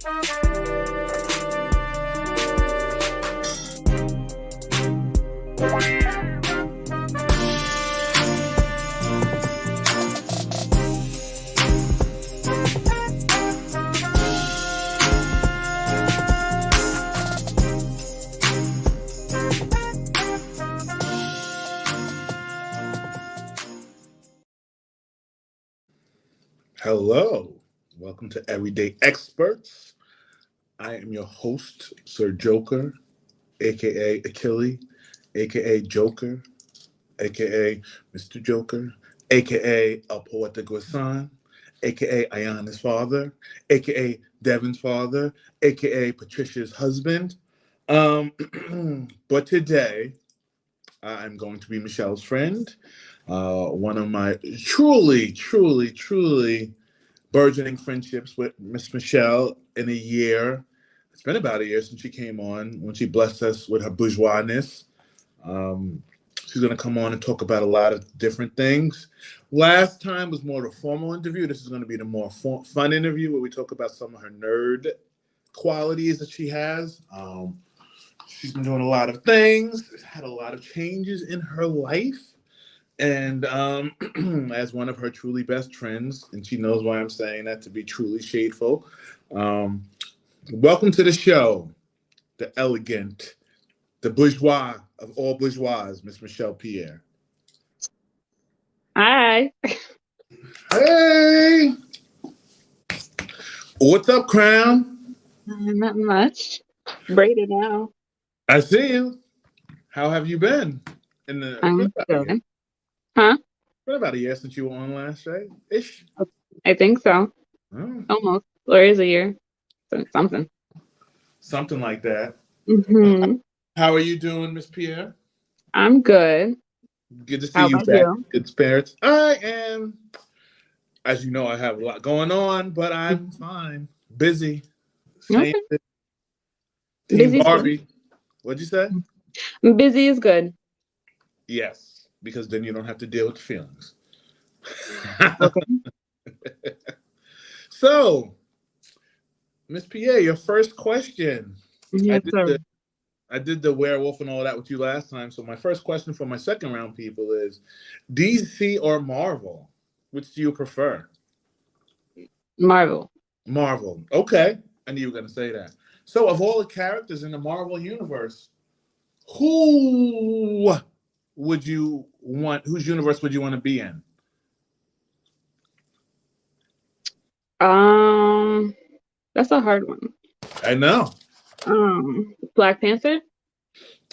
Hello, welcome to Everyday Experts. I am your host, Sir Joker, aka Achilles, aka Joker, aka Mr. Joker, aka El Poeta Guasan, aka Ayana's father, aka Devin's father, aka Patricia's husband. But today, I'm going to be Michelle's friend, one of my truly burgeoning friendships with Miss Michelle in a year. It's been about a year since she came on, when she blessed us with her bourgeoisness. She's going to come on and talk about a lot of different things. Last time was more of a formal interview. This is going to be the more fun interview where we talk about some of her nerd qualities that she has. She's been doing a lot of things, had a lot of changes in her life. And as one of her truly best friends, and she knows why I'm saying that to be truly shadeful, welcome to the show, the elegant, the bourgeois of all bourgeois, Miss Michelle Pierre. Hi. Hey! What's up, Crown? Not much. Braided now. I see you. How have you been? I'm good. Huh? It's been about a year since you were on last, right? Ish. I think so. Oh. Almost. Or is a year. Something. Something like that. Mm-hmm. How are you doing, Miss Pierre? I'm good. Good to see How you about back. you? Good spirits. I am, as you know, I have a lot going on, but I'm fine. Busy. Same Okay. Team Busy's Barbie. good. What'd you say? Busy is good. Yes, because then you don't have to deal with the feelings. Okay. So, Miss Pierre, your first question. Yes, sir. I did the werewolf and all that with you last time. So my first question for my second round people is DC or Marvel? Which do you prefer? Marvel. Marvel. Okay. I knew you were going to say that. So of all the characters in the Marvel universe, who would you want, whose universe would you want to be in? That's a hard one. I know. Black Panther?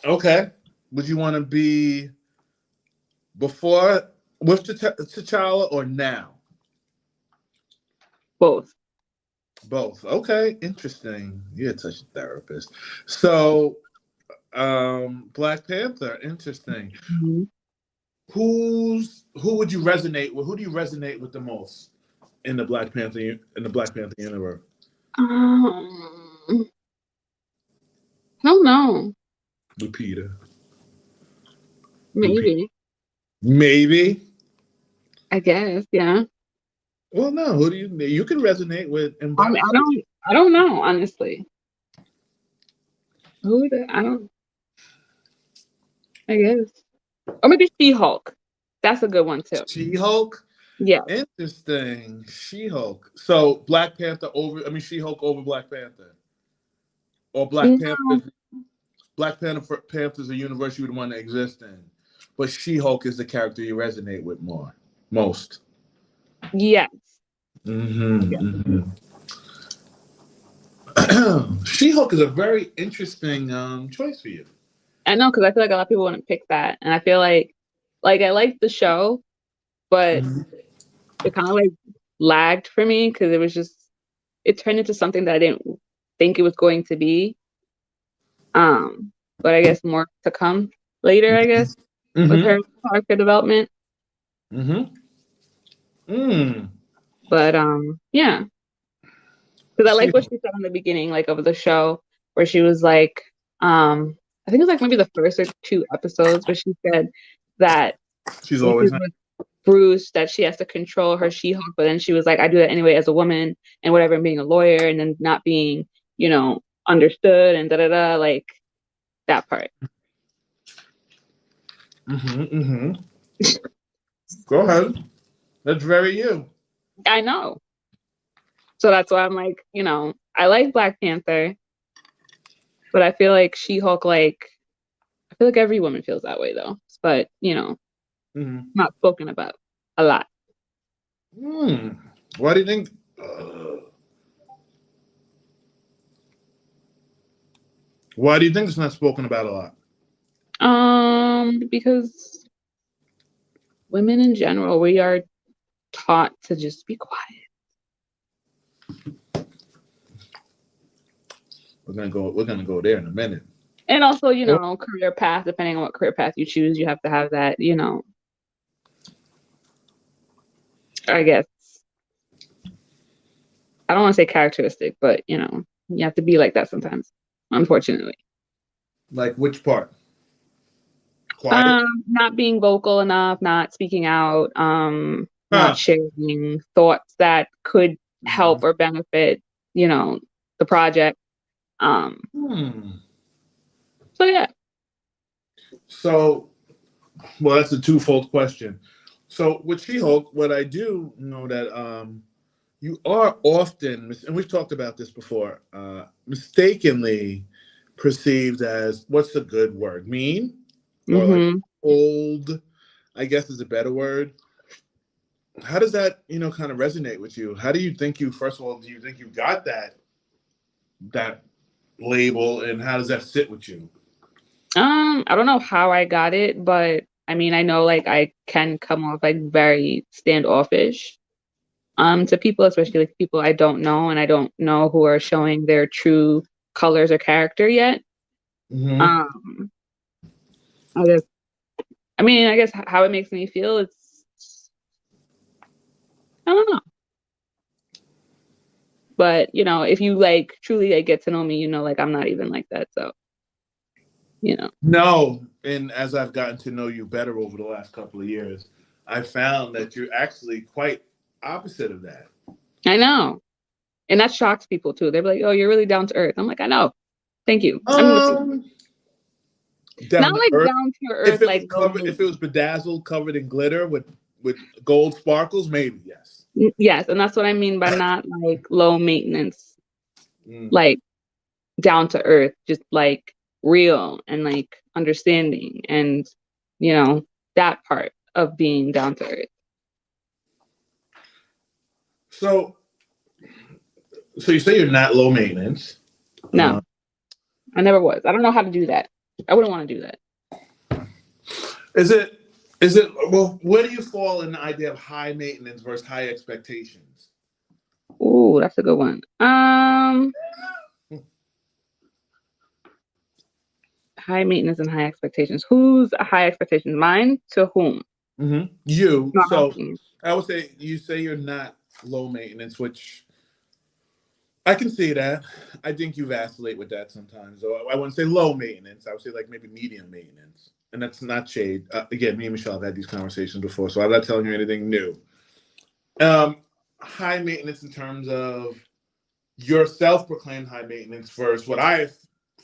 Okay. Would you want to be before with T'Challa or now? Both. Both. Okay. Interesting. You're such a therapist. So, Black Panther. Interesting. Mm-hmm. Who would you resonate with? Who do you resonate with the most in the Black Panther universe? I don't know. Lupita. Maybe. Maybe. I guess. Yeah. Well, no. Who do you can resonate with? I don't know, honestly. I guess. Or maybe She-Hulk. That's a good one too. She-Hulk? Yeah. Interesting. She-Hulk. So She-Hulk over Black Panther. Or Black Panther's a universe you would want to exist in. But She-Hulk is the character you resonate with most. Yes. Mm-hmm. She-Hulk is a very interesting choice for you. I know, because I feel like a lot of people want to pick that, and I feel like I like the show, but it kind of like lagged for me because it turned into something that I didn't think it was going to be. But I guess more to come later. I guess with her character development. But yeah, because I like what she said in the beginning, like of the show, where she was like, I think it was like maybe the first or two episodes, where she said that she's always Bruce that she has to control her She-Hulk, but then she was like, I do that anyway as a woman and whatever, and being a lawyer and then not being, understood and da-da-da, like that part. Go ahead. That's very you. I know. So that's why I'm like, I like Black Panther, but I feel like She-Hulk, I feel like every woman feels that way though. But, not spoken about a lot. Why do you think? Why do you think it's not spoken about a lot? Because women in general, we are taught to just be quiet. We're gonna go there in a minute. And also, career path, depending on what career path you choose, you have to have that, I guess. I don't want to say characteristic, but, you have to be like that sometimes, unfortunately. Like which part? Quiet? Not being vocal enough, not speaking out, not sharing thoughts that could help or benefit, the project. So yeah. So, well, that's a twofold question. So with She-Hulk, what I do know that you are often, and we've talked about this before, mistakenly perceived as, what's a good word? Mean? Or like old, I guess is a better word. How does that, kind of resonate with you? How do you think first of all, do you think you got that label, and how does that sit with you? I don't know how I got it, but I mean, I know I can come off very standoffish to people, especially people I don't know and I don't know who are showing their true colors or character yet. I guess how it makes me feel, I don't know. But, if you truly get to know me, I'm not even like that. So, No. And as I've gotten to know you better over the last couple of years, I found that you're actually quite opposite of that. I know. And that shocks people too. They're like, oh, you're really down to earth. I'm like, I know. Thank you. Down not to earth. Down to earth. If it was bedazzled, covered in glitter with gold sparkles, maybe yes. Yes, and that's what I mean by not low maintenance, down to earth, just real and understanding and that part of being down to earth. So you say you're not low maintenance? No, I never was. I don't know how to do that. I wouldn't want to do that. Is it well, where do you fall in the idea of high maintenance versus high expectations? Ooh, that's a good one. High maintenance and high expectations. Who's a high expectation? Mine to whom? You. So I would say you say you're not low maintenance, which I can see that. I think you vacillate with that sometimes. So I wouldn't say low maintenance. I would say maybe medium maintenance. And that's not shade. Again, me and Michelle have had these conversations before, so I'm not telling you anything new. High maintenance in terms of your self-proclaimed high maintenance versus what I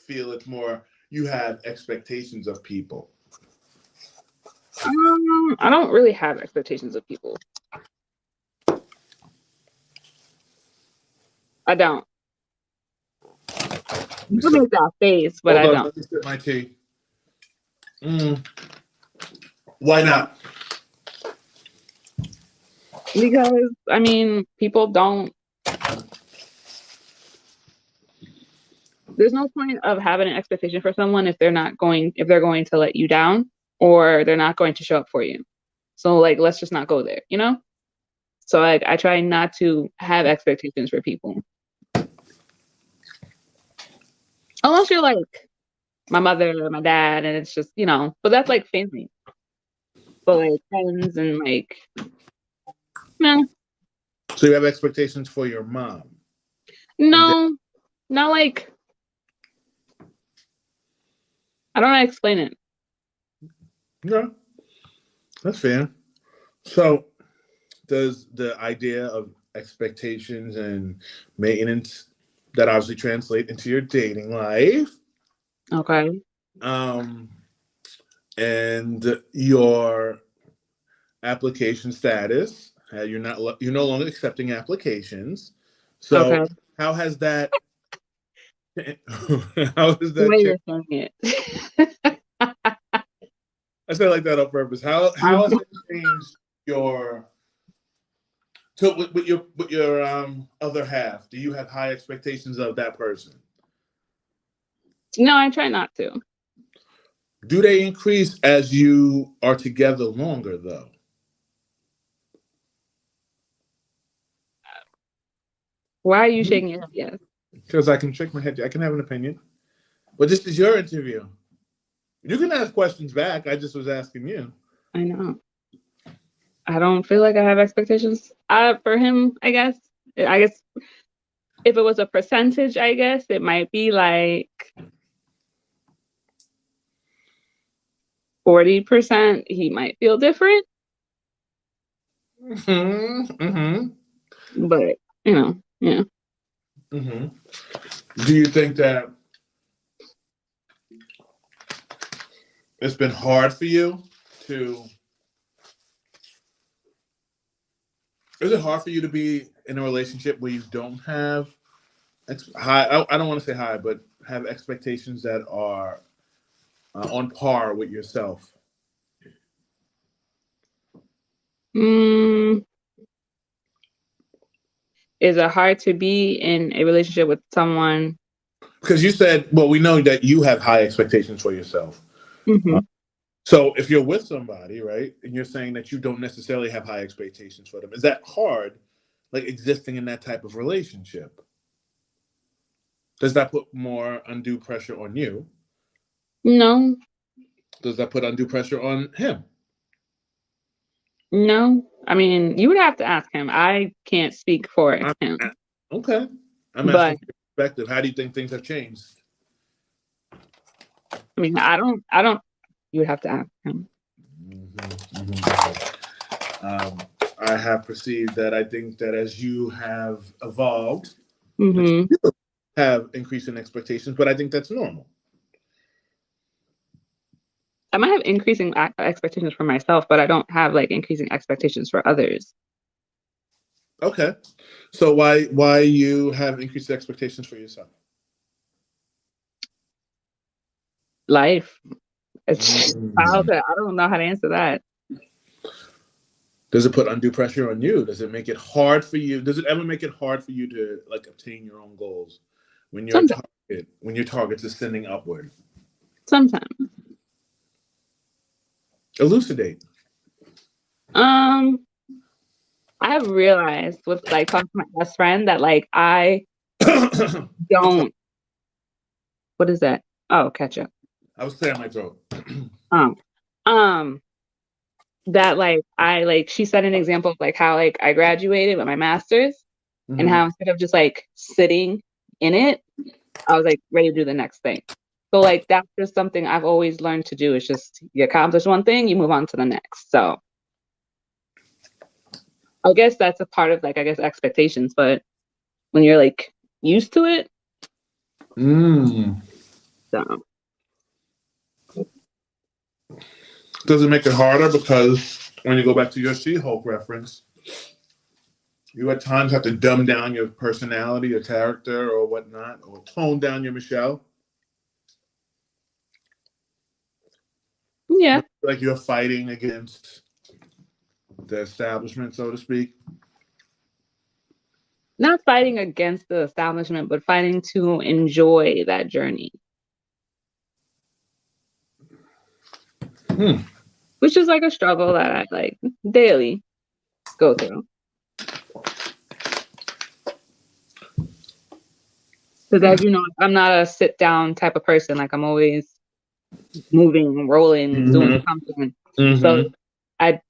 feel it's more you have expectations of people. I don't really have expectations of people. I don't. You make that face, but I don't. Let me sip my tea. Why not? Because people don't. There's no point of having an expectation for someone if they're going to let you down or they're not going to show up for you. So let's just not go there, So I try not to have expectations for people. Unless you're my mother or my dad and it's just, but that's family. But friends and no. So you have expectations for your mom? No, not I don't know how to explain it. Yeah, that's fair. So, does the idea of expectations and maintenance that obviously translate into your dating life, Okay. um, and your application status? You're no longer accepting applications. So, Okay. how has that how has The that way changed? you're saying it. I say it like that on purpose. How has it changed your so with your other half? Do you have high expectations of that person? No, I try not to. Do they increase as you are together longer though? Why are you shaking your head? Yes, Because I can shake my head. I can have an opinion. But this is your interview. You can ask questions back. I just was asking you. I know. I don't feel like I have expectations. For him, I guess. I guess if it was a percentage, I guess it might be like 40%. He might feel different, Mm-hmm. but yeah. Mm-hmm. Do you think that it's been hard for you to? Is it hard for you to be in a relationship where you don't have high? I don't want to say high, but have expectations that are on par with yourself. Mm, is it hard to be in a relationship with someone? Because you said, well, we know that you have high expectations for yourself. Uh, Hmm. so if you're with somebody, right, and you're saying that you don't necessarily have high expectations for them, is that hard, like existing in that type of relationship? Does that put more undue pressure on you? No, Does that put undue pressure on him? no. I mean, you would have to ask him. I can't speak for I'm, him, okay. I'm asking but for your perspective. How do you think things have changed? I mean, I don't. You would have to ask him. Mhm, mhm. I have perceived that I think that as you have evolved, that Hmm. you have increasing expectations, but I think that's normal. I might have increasing expectations for myself, but I don't have like increasing expectations for others. Okay. So why you have increased expectations for yourself? Life. It's Mm. childhood. I don't know how to answer that. Does it put undue pressure on you? Does it make it hard for you? Does it ever make it hard for you to like obtain your own goals Sometimes, when your target is sending upward? sometimes. Elucidate. Um, I have realized with like talking to my best friend that like I I'm sorry. don't. What is that? Oh, ketchup. I was clearing my throat. Um, um, that like I like she set an example of like how like I graduated with my master's and Hmm. how instead of just like sitting in it, I was like ready to do the next thing. So like that's just something I've always learned to do. It's just you accomplish one thing, you move on to the next. So I guess that's a part of like I guess expectations, but when you're like used to it, Mm. so Does it make it harder because when you go back to your She-Hulk reference, you at times have to dumb down your personality, your character, or whatnot, or tone down your Michelle? yeah, Like you're fighting against the establishment, so to speak. not fighting against the establishment, but fighting to enjoy that journey, Hmm. which is like a struggle that I like daily go through. Because as you know, I'm not a sit down type of person. Like I'm always moving, rolling, doing Mm-hmm. something. So Mm-hmm. I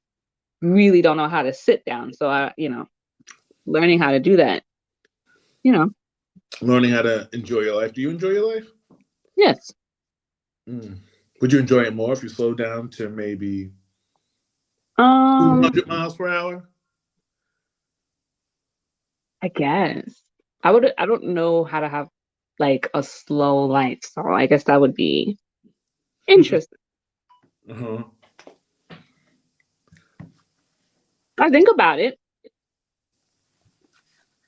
really don't know how to sit down. So learning how to do that, you know, Learning how to enjoy your life. Do you enjoy your life? yes. Mm. Would you enjoy it more if you slow down to maybe Um, 200 miles per hour? I guess I don't know how to have like a slow life, so I guess that would be interesting. Uh-huh. I think about it,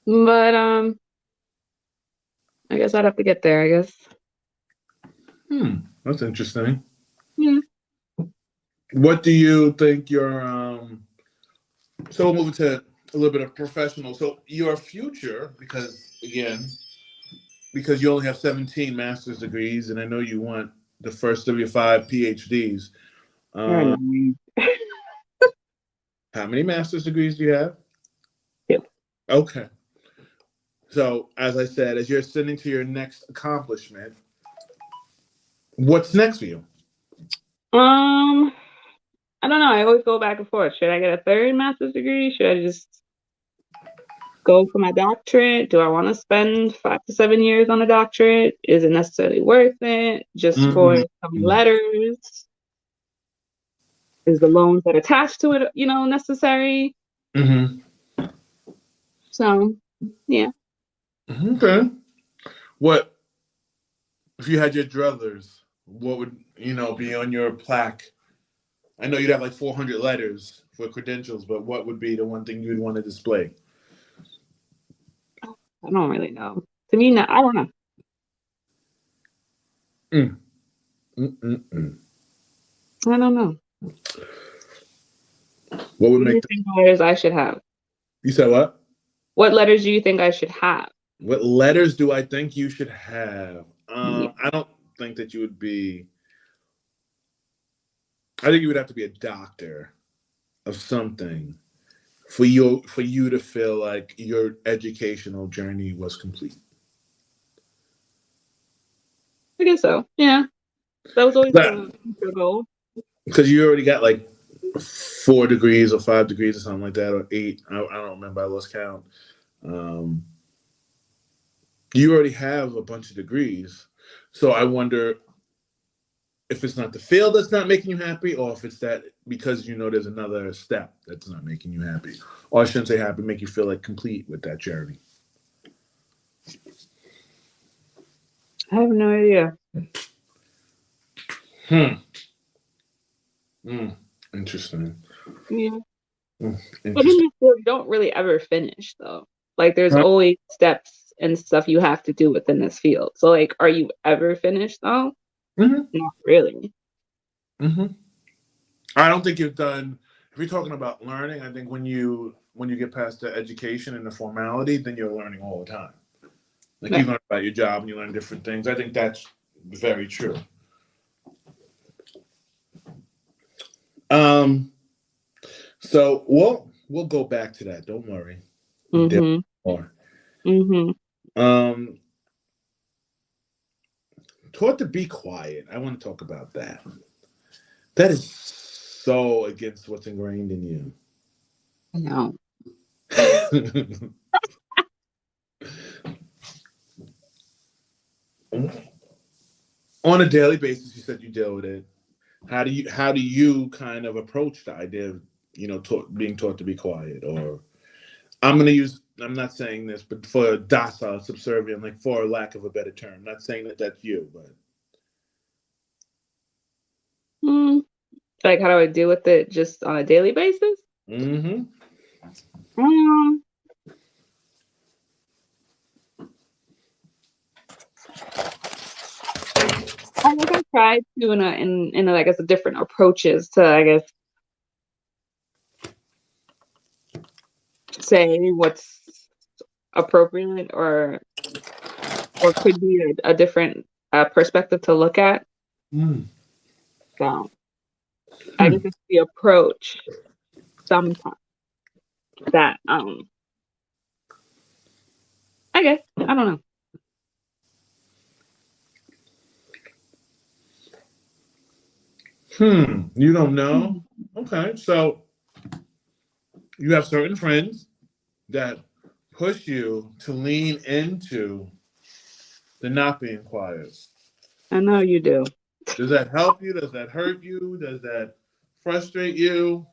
but I guess I'd have to get there. I guess. That's interesting. Yeah. What do you think your so we'll move to a little bit of professional. So your future, because again, because you only have 17 master's degrees, and I know you want the first of your 5 PhDs. You're Uh, annoying. how many master's degrees do you have? Yep. Okay. So as I said, as you're ascending to your next accomplishment, what's next for you? Um, I don't know. I always go back and forth. Should I get a third master's degree? Should I just go for my doctorate? Do I want to spend 5 to 7 years on a doctorate? Is it necessarily worth it just for some Mm-hmm. letters? Is the loans that attach to it, necessary? Mm-hmm. So, yeah. Okay. What if you had your druthers? What would be on your plaque? I know you'd have like 400 letters for credentials, but what would be the one thing you'd want to display? I don't really know. To me, no, I don't know. Mm. Mm-mm-mm. I don't know. What would What do make you think letters I should have? you said what? What letters do you think I should have? What letters do I think you should have? Yeah. I don't think that you would be. I think you would have to be a doctor of something for you to feel like your educational journey was complete. I guess so. Yeah. That was always That the goal. because you already got like 4 degrees or 5 degrees or something like that, or eight. I don't remember. I lost count. Um, you already have a bunch of degrees, so I wonder if it's not the field that's not making you happy, or if it's that because there's another step that's not making you happy. Or I shouldn't say happy, make you feel like complete with that journey. I have no idea. Hmm. Mm. Interesting. Yeah. But in Interesting. this field, you don't really ever finish though. Like there's Huh? always steps and stuff you have to do within this field. So like, are you ever finished though? Mm-hmm. Not really. Mm-hmm. I don't think you've done. If you're talking about learning, I think when you get past the education and the formality, then you're learning all the time. Like you Right. learn about your job and you learn different things. I think that's very true. Um. So we'll go back to that. Don't worry. There Mm-hmm. are. Mm-hmm. Um. Taught to be quiet. I want to talk about that. That is so against what's ingrained in I know. you. On a daily basis, you said you deal with it. How do you kind of approach the idea of being taught to be quiet? Or I'm not saying this, but for docile, subservient, like for lack of a better term, not saying that that's you, but Mm. Like how do I deal with it just on a daily basis? mm-hmm. Um, I guess I tried to in I guess different approaches to I guess say what's appropriate or could be a different perspective to look at. Mm. So I Hmm. guess it's the approach sometimes that I guess I don't know. You don't know? Mhm. Okay, so you have certain friends that push you to lean into the not being quiet. I know you do. Does that help you? Does that hurt you? Does that frustrate you?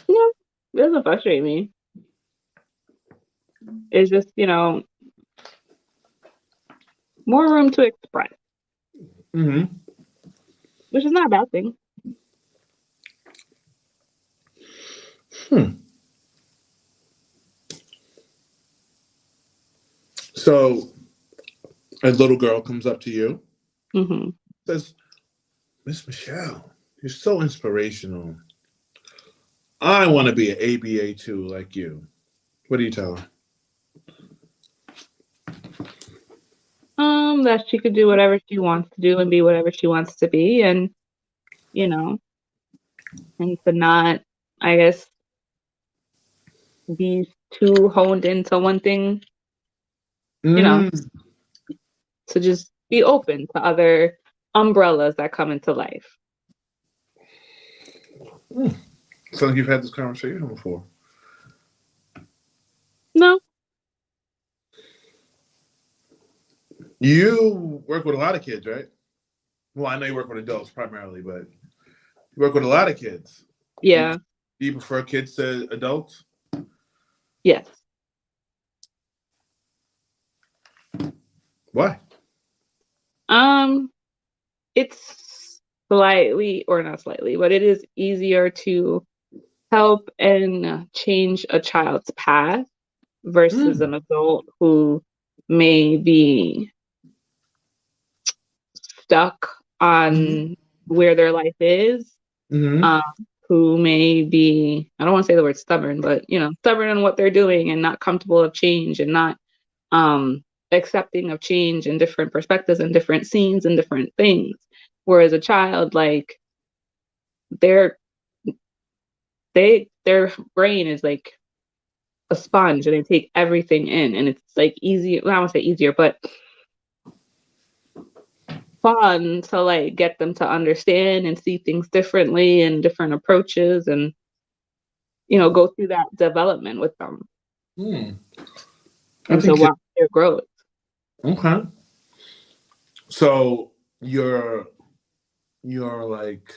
Yeah, it doesn't frustrate me. It's just, more room to express, Mm-hmm. which is not a bad thing. Hmm. So a little girl comes up to you, Hmm. says, Miss Michelle, you're so inspirational. I want to be an ABA too, like you. What do you tell her? That she could do whatever she wants to do and be whatever she wants to be, and you know, and to not, I guess, be too honed into one thing, you know, Mm. to just be open to other umbrellas that come into life. Mm. Sounds like you've had this conversation before. No, You work with a lot of kids, right? Well, I know you work with adults primarily, but you work with a lot of kids. Do you, yeah, do you prefer kids to adults? yes. Why? Um, it's slightly, or not slightly, but it is easier to help and change a child's path versus Mm. an adult who may be stuck Mm-hmm. on where their life is, Mm-hmm. um, who may be, I don't want to say the word stubborn, but stubborn in what they're doing and not comfortable of change and not um, accepting of change and different perspectives and different scenes and different things. Whereas a child, like their their brain is like a sponge and they take everything in, and it's like easy. Well, I won't say easier, but fun to like get them to understand and see things differently and different approaches, and go through that development with them Mm. I and to think watch their growth. okay. So your like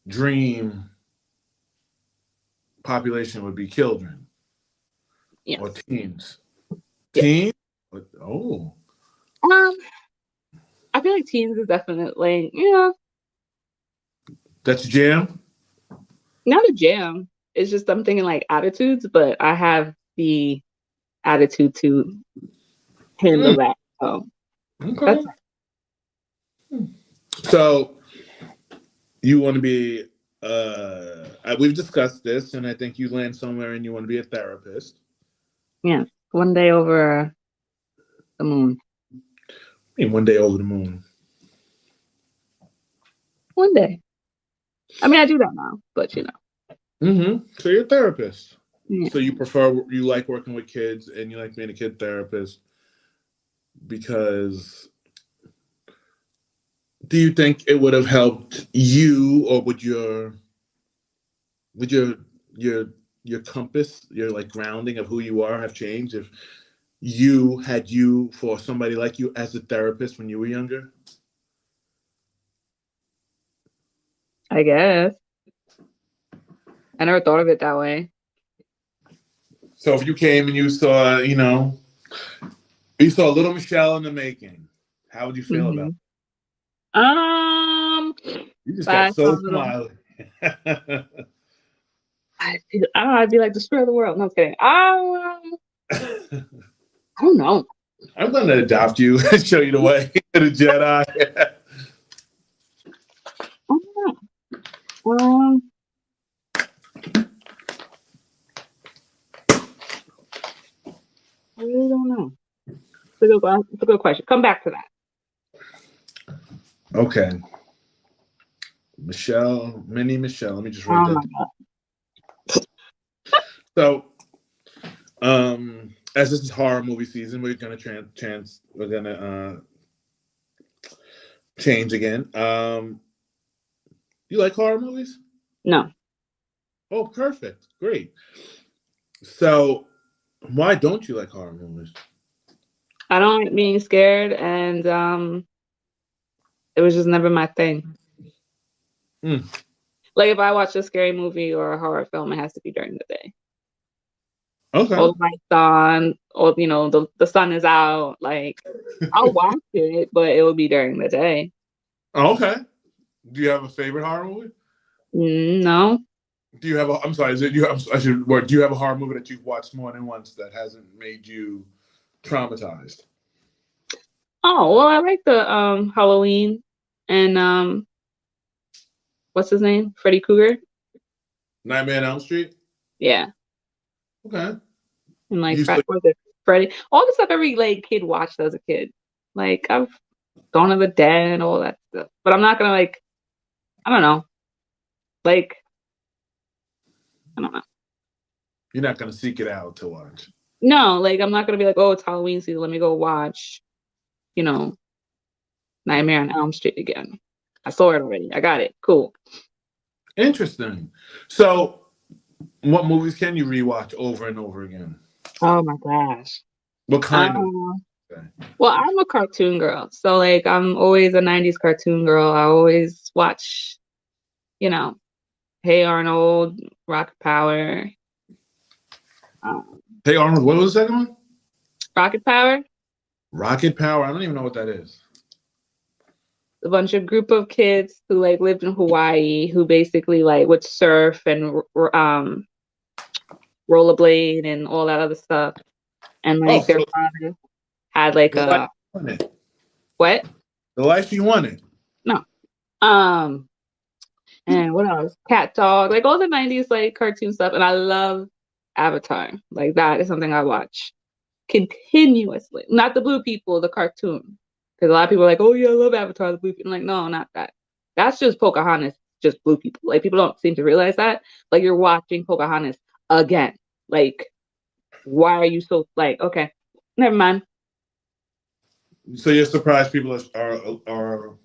dream population would be children or Yes. teens. Yes. Teens? Oh, Um, I feel like teens is definitely, that's your jam? not a jam. It's just I'm thinking like attitudes, but I have the attitude to Mm. handle that. So that's Okay. So you want to be we've discussed this and I think you land somewhere and you want to be a therapist. yeah. One day over the moon. I mean one day over the moon. One day. I mean, I do that now, but Mm-hmm. So you're a therapist. yeah. So you like working with kids and you like being a kid therapist because do you think it would have helped you or would your your compass, your like grounding of who you are have changed if you had you for somebody like you as a therapist when you were younger? I guess. I never thought of it that way. So if you came and you saw little Michelle in the making, how would you feel about Hmm. Um, it? You just got I saw so a little. smiley. I don't know. I'd be like destroy the world. No, I'm kidding. I don't know. I'm going to adopt you and show you the way to the Jedi. I don't know. I really don't know. It's a good question. Come back to that. Okay. Michelle, mini Michelle. Let me just write Oh that my down. god. So, as this is horror movie season, we're gonna change again. You like horror movies? No, Oh, perfect, great. So, why don't you like horror movies? I don't like being scared, and it was just never my thing. Mm. Like if I watch a scary movie or a horror film, it has to be during the day. Okay. All the lights on, or the sun is out. Like I'll watch it, but it will be during the day. Okay. Do you have a favorite horror movie? No. Do you have a? I'm sorry. Is it you? I should. Word. Do you have a horror movie that you've watched more than once that hasn't made you traumatized? Oh well, I like the Halloween and what's his name? Freddy Krueger. Nightmare on Elm Street. Yeah, Okay. and like You still, was it Freddy? All the stuff every like kid watched as a kid. Like I've Dawn of the Dead, all that stuff. But I'm not gonna like. I don't know. Like I don't know. you're not gonna seek it out to watch. No, like I'm not gonna be like, oh, it's Halloween season. Let me go watch. You know, Nightmare on Elm Street again. I saw it already. I got it. Cool. Interesting. So, what movies can you rewatch over and over again? Oh my gosh. What kind of? Um, well, I'm a cartoon girl, so like I'm always a '90s cartoon girl. I always watch, you know, Hey Arnold, Rocket Power, Hey Arnold, what was the second one? Rocket Power. Rocket Power. I don't even know what that is. A bunch of group of kids who like lived in Hawaii who basically like would surf and rollerblade and all that other stuff, and Oh, like their so father had like the life a you wanted. what? The life you wanted. No. Um, and what else? Cat Dog, like all the '90s like cartoon stuff, and I love Avatar. Like that is something I watch continuously. Not the blue people, the cartoon. Because a lot of people are like, oh yeah, I love Avatar, the blue people. I'm like, no, not that. That's just Pocahontas, just blue people. Like people don't seem to realize that. Like you're watching Pocahontas again. Like, why are you so like, okay, never mind. So you're surprised people are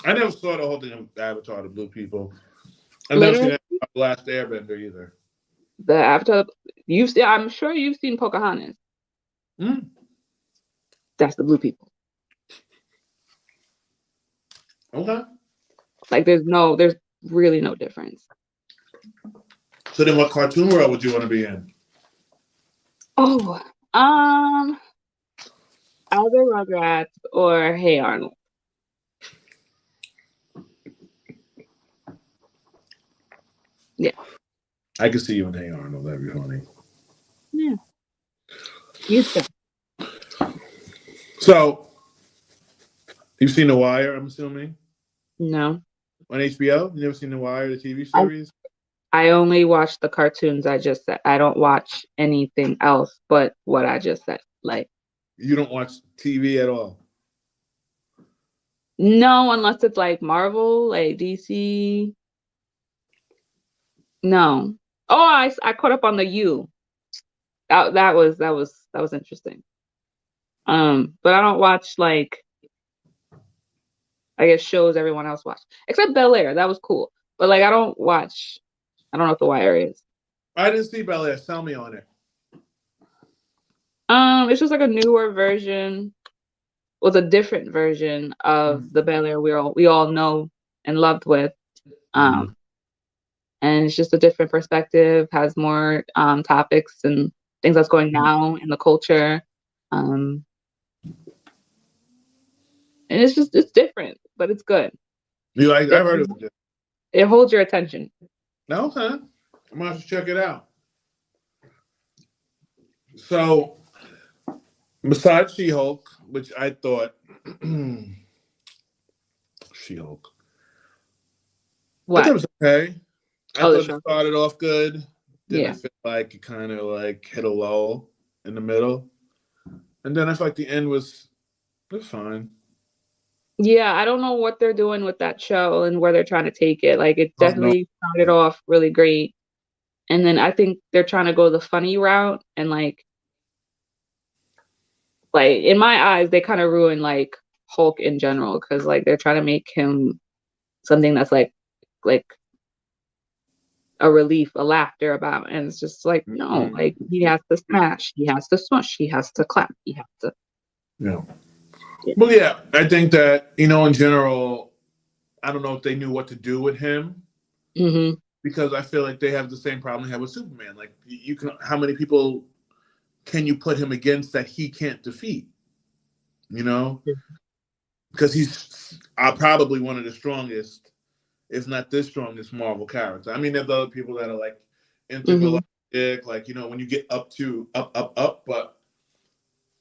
I never saw the whole thing of Avatar, the blue people. I've never seen Literally, that Last Airbender either. the Avatar, I'm sure you've seen Pocahontas. Mm. That's the blue people. Okay. Like there's really no difference. So then what cartoon world would you want to be in? Oh, either Rugrats or Hey Arnold. Yeah. I could see you in Hey Arnold. That'd be funny. Yeah. You too. So you've seen The Wire, I'm assuming? No. On HBO? You never seen The Wire, the TV I, series? I only watch the cartoons I just said. I don't watch anything else but what I just said. Like, You don't watch TV at all? no, unless it's like Marvel, like DC. No. Oh, I caught up on the U. That was interesting. But I don't watch like I guess shows everyone else watch. Except Bel Air, that was cool. But like I don't know what The Wire is. I didn't see Bel Air. Tell me on it. It's just like a newer version, was a different version of the Bel Air we all know and loved with. Mm-hmm. And it's just a different perspective, has more topics and things that's going now in the culture. Um, and it's different, but it's good. You like? It, I've heard of it. it holds your attention. No, okay. I might have to check it out. So, besides She-Hulk, which I thought She-Hulk, I thought What? it was okay. I Oh, the thought it show. started off good. Then I Yeah. felt like it kind of like hit a lull in the middle, and then I felt like the end was fine. Yeah, I don't know what they're doing with that show and where they're trying to take it. Like it Oh no. definitely started off really great. And then I think they're trying to go the funny route and like in my eyes, they kind of ruin like Hulk in general because like they're trying to make him something that's like a relief, a laughter about, and it's just like no, Mm-hmm. like he has to smash, he has to smush, he has to clap, he has to. Yeah. Yeah. Well, yeah, I think that in general, I don't know if they knew what to do with him. Mm-hmm. because I feel like they have the same problem they have with Superman. Like you can, how many people can you put him against that he can't defeat? You know, because he's probably one of the strongest, if not the strongest Marvel character. I mean, there's other people that are like Mm-hmm. intergalactic, like when you get up to up, but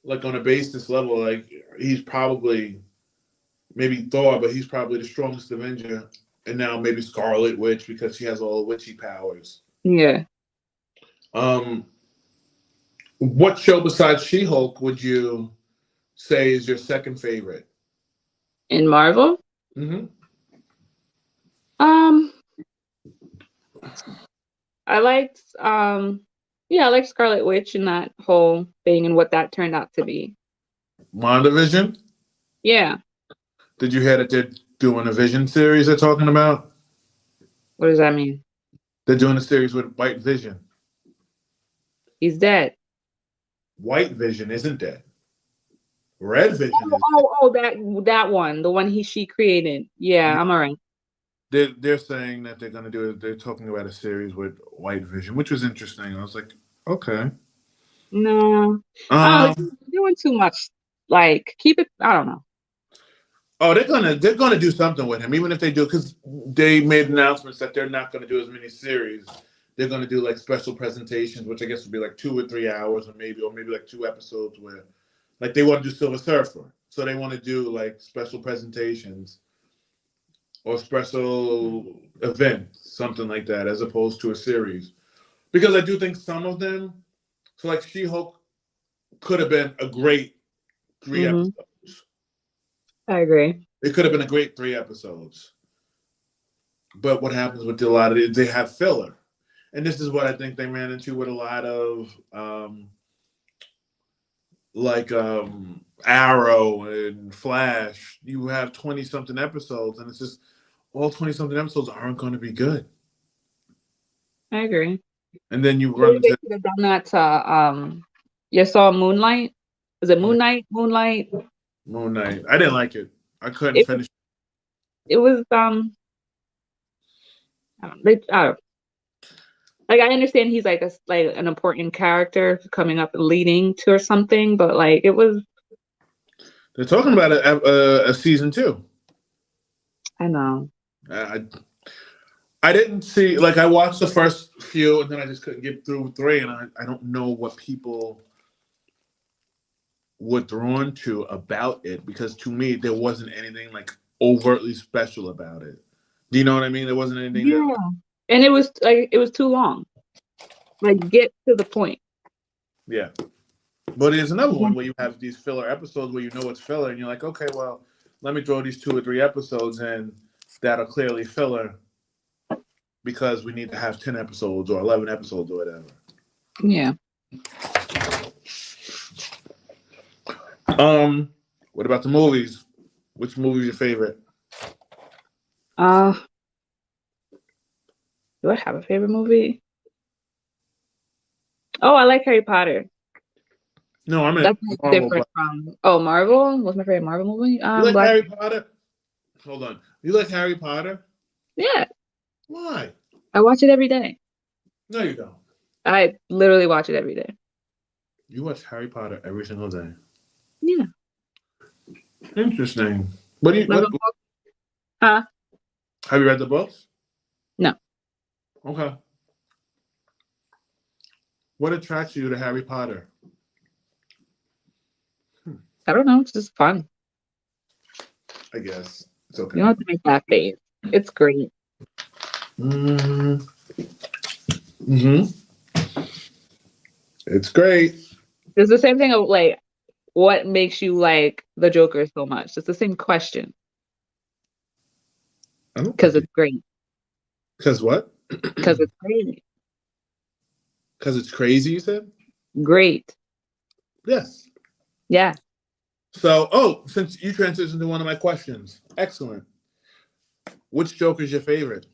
like on a basis level, like he's probably maybe Thor, but he's probably the strongest Avenger. And now maybe Scarlet Witch because she has all the witchy powers. Yeah. Um, what show besides She-Hulk would you say is your second favorite? In Marvel, Mm-hmm. um, I liked yeah, I liked Scarlet Witch and that whole thing and what that turned out to be. WandaVision? Yeah. Did you hear that they're doing a Vision series they're talking about? What does that mean? They're doing a series with White Vision. He's dead. White Vision isn't dead. Red Vision is dead. Oh, that one, the one she created. Yeah, I'm alright. They're saying that they're gonna do it. They're talking about a series with White Vision, which was interesting. I was like, okay. No, I don't know, doing too much. Like, keep it. I don't know. Oh, they're gonna do something with him, even if they do, because they made announcements that they're not gonna do as many series. They're gonna do like special presentations, which I guess would be like 2 or 3 hours, or maybe like 2 episodes where, like they want to do Silver Surfer, so they want to do like special presentations or special events, something like that, as opposed to a series. Because I do think some of them, so like She-Hulk could have been a great 3 episodes. I agree. It could have been a great 3 episodes. But what happens with a lot of it, they have filler. And this is what I think they ran into with a lot of Arrow and Flash. You have 20 something episodes, and it's just all 20 something episodes aren't going to be good. I agree. And then you run Maybe they into should have done that to you saw Moonlight? Was it Moon Knight? Moonlight? Moon Knight. I didn't like it. I couldn't It finish. it was I don't like, I understand he's like an important character coming up and leading to or something, but like it was. They're talking about a season 2. I know. I I didn't see, like I watched the first few and then I just couldn't get through 3, and I don't know what people were drawn to about it, because to me there wasn't anything like overtly special about it. Do you know what I mean? There wasn't anything that, Yeah, and it was too long. Like, get to the point. yeah. But there's another one where you have these filler episodes where you know it's filler and you're like, okay, well, let me throw these 2 or 3 episodes in that are clearly filler because we need to have 10 episodes or 11 episodes or whatever. Yeah. What about the movies? Which movie is your favorite? Uh, do I have a favorite movie? Oh, I like Harry Potter. No, I mean That's Marvel. different from Marvel. What's my favorite Marvel movie? You like Black. Harry Potter? Hold on. You like Harry Potter? Yeah, Why? I watch it every day. No, you don't. I literally watch it every day. You watch Harry Potter every single day. Yeah. Interesting. What do you? Like, huh? Have you read the books? No. Okay. What attracts you to Harry Potter? I don't know. It's just fun. I guess it's okay. You don't have to make that face. It's great. Mm-hmm. It's great. It's the same thing of like, what makes you like the Joker so much? It's the same question. Because it's great. Because what? Because it's great. Because it's crazy, you said? Great. Yes. Yeah. So, since you transitioned to one of my questions, excellent. Which Joker is your favorite?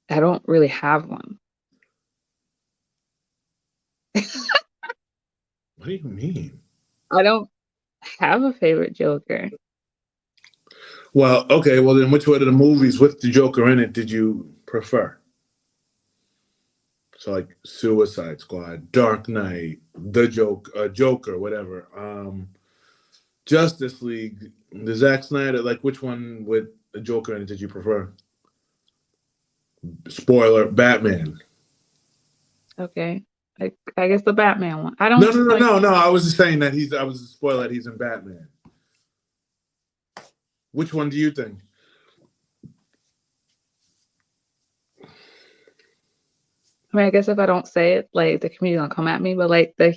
I don't really have one. What do you mean? I don't have a favorite Joker. Well, okay. Well, then which one of the movies with the Joker in it did you prefer? So like Suicide Squad, Dark Knight, Joker, whatever. Justice League, the Zack Snyder. Like which one with the Joker in it did you prefer? Spoiler: Batman. Okay. I guess the Batman one. I No, don't no, no, like. no, no. I was just saying that he's. I was just spoiler that he's in Batman. Which one do you think? I mean, I guess if I don't say it, like the community gonna come at me. But like the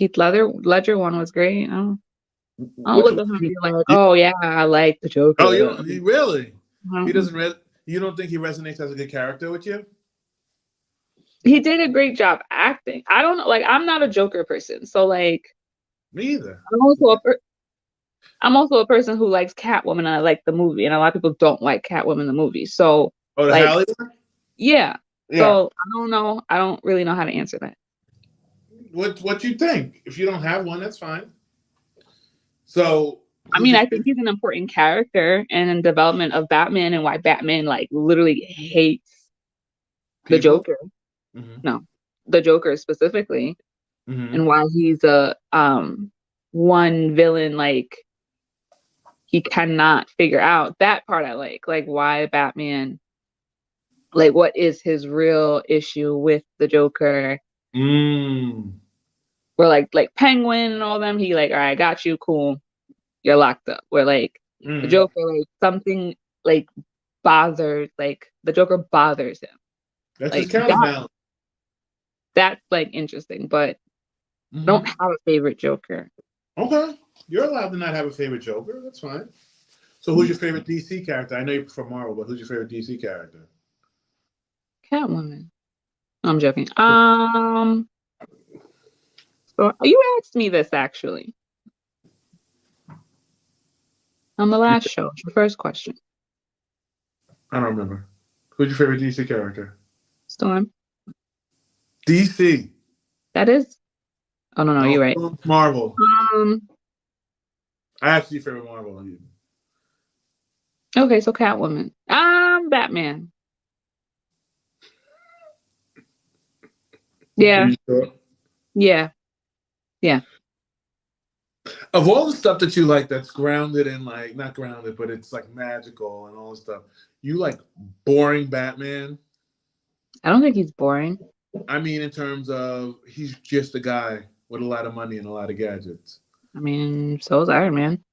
Ledger one was great. I don't Which look one? at him and be like, oh yeah, I like the Oh, you Joker. don't, he really? He Um, doesn't. You don't think he resonates as a good character with you? he did a great job acting. I don't know, like I'm not a Joker person, so like Me either. I'm also a I'm also a person who likes Catwoman and I like the movie, and a lot of people don't like Catwoman the movie. So Oh, the like Halle one? yeah, Yeah. so I don't know. I don't really know how to answer that. What you think? If you don't have one, that's fine. So, I who's mean, your I think favorite he's an important character and in development of Batman and why Batman like literally hates the people? Joker. Mm-hmm. No, the Joker specifically, Mm-hmm. and why he's a one villain like he cannot figure out. That part I like why Batman, like what is his real issue with the Joker? Mm. Where like Penguin and all them, he like, all right, I got you, cool, you're locked up. Where like the Mm. Joker, like something like bothers, like the Joker bothers him. That's his Like counterbalance. that's like interesting, but I don't Mm-hmm. have a favorite Joker. Okay. You're allowed to not have a favorite Joker. That's fine. So, who's your favorite DC character? I know you prefer Marvel, but who's your favorite DC character? Catwoman. No, I'm joking. So you asked me this actually on the last show. It's your first question. I don't remember. Who's your favorite DC character? Storm. DC. That is. Oh no, No, you're right. Marvel. Um. I actually favorite Marvel. Okay, so Catwoman. Batman. Are Yeah, you sure? yeah, yeah. Of all the stuff that you like that's grounded in like not grounded, but it's like magical and all this stuff, you like boring Batman? I don't think he's boring. I mean in terms of he's just a guy with a lot of money and a lot of gadgets. I mean, so is Iron Man.